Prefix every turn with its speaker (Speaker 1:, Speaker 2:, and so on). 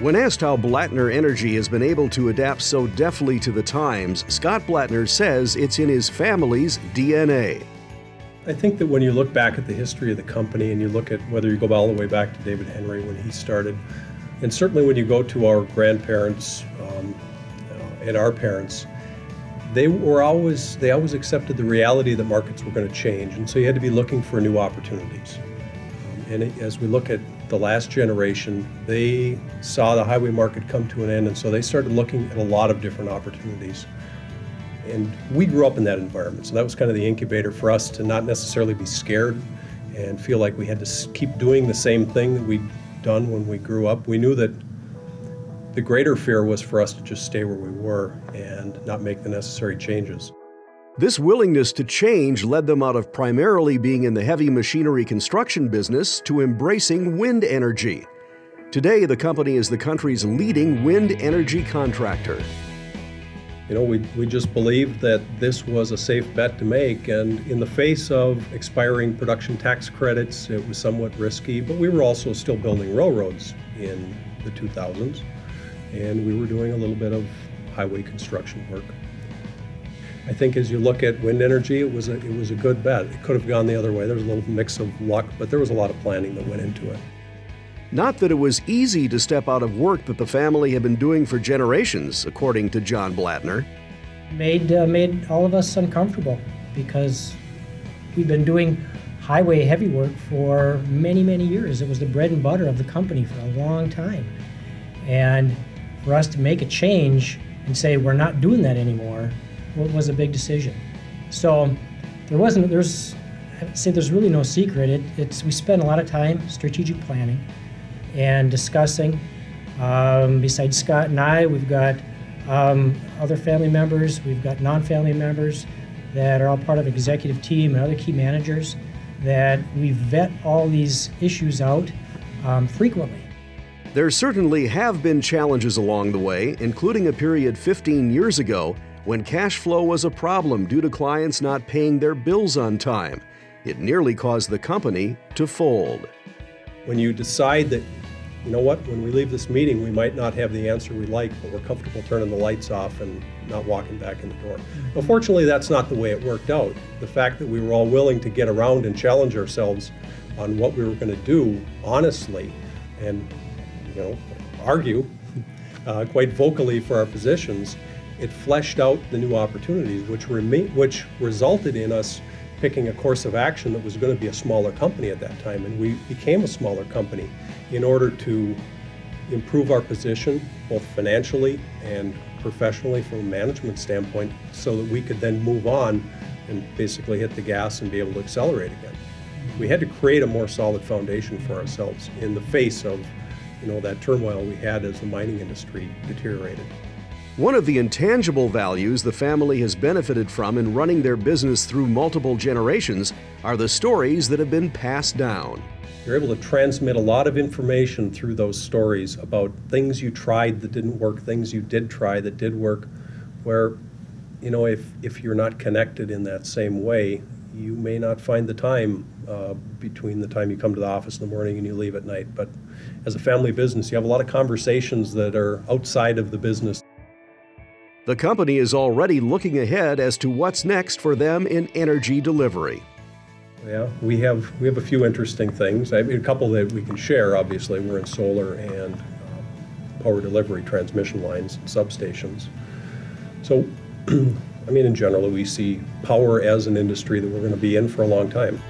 Speaker 1: When asked how Blattner Energy has been able to adapt so deftly to the times, Scott Blattner says it's in his family's DNA.
Speaker 2: I think that when you look back at the history of the company and you look at whether you go all the way back to David Henry when he started, and certainly when you go to our grandparents and our parents, they always accepted the reality that markets were going to change, and so you had to be looking for new opportunities. As we look at the last generation, they saw the highway market come to an end, and so they started looking at a lot of different opportunities. And we grew up in that environment, so that was kind of the incubator for us to not necessarily be scared and feel like we had to keep doing the same thing that we'd done when we grew up. We knew that the greater fear was for us to just stay where we were and not make the necessary changes.
Speaker 1: This willingness to change led them out of primarily being in the heavy machinery construction business to embracing wind energy. Today, the company is the country's leading wind energy contractor.
Speaker 2: We just believed that this was a safe bet to make, and in the face of expiring production tax credits, it was somewhat risky, but we were also still building railroads in the 2000s, and we were doing a little bit of highway construction work. I think as you look at wind energy, it was a good bet. It could have gone the other way. There was a little mix of luck, but there was a lot of planning that went into it.
Speaker 1: Not that it was easy to step out of work that the family had been doing for generations, according to John Blattner.
Speaker 3: Made all of us uncomfortable because we've been doing highway heavy work for many, many years. It was the bread and butter of the company for a long time. And for us to make a change and say we're not doing that anymore was a big decision. So there's really no secret. We spend a lot of time strategic planning and discussing. Besides Scott and I, we've got other family members, we've got non-family members that are all part of the executive team and other key managers that we vet all these issues out frequently.
Speaker 1: There certainly have been challenges along the way, including a period 15 years ago when cash flow was a problem due to clients not paying their bills on time. It nearly caused the company to fold.
Speaker 2: When you decide that, when we leave this meeting, we might not have the answer we like, but we're comfortable turning the lights off and not walking back in the door. But fortunately, that's not the way it worked out. The fact that we were all willing to get around and challenge ourselves on what we were going to do honestly and, argue quite vocally for our positions, it fleshed out the new opportunities, which resulted in us picking a course of action that was going to be a smaller company at that time. And we became a smaller company in order to improve our position, both financially and professionally from a management standpoint, so that we could then move on and basically hit the gas and be able to accelerate again. We had to create a more solid foundation for ourselves in the face of that turmoil we had as the mining industry deteriorated.
Speaker 1: One of the intangible values the family has benefited from in running their business through multiple generations are the stories that have been passed down.
Speaker 2: You're able to transmit a lot of information through those stories about things you tried that didn't work, things you did try that did work, where, if you're not connected in that same way, you may not find the time between the time you come to the office in the morning and you leave at night. But as a family business, you have a lot of conversations that are outside of the business.
Speaker 1: The company is already looking ahead as to what's next for them in energy delivery.
Speaker 2: Yeah, we have a few interesting things. A couple that we can share, obviously. We're in solar and power delivery transmission lines and substations. So, in general, we see power as an industry that we're going to be in for a long time.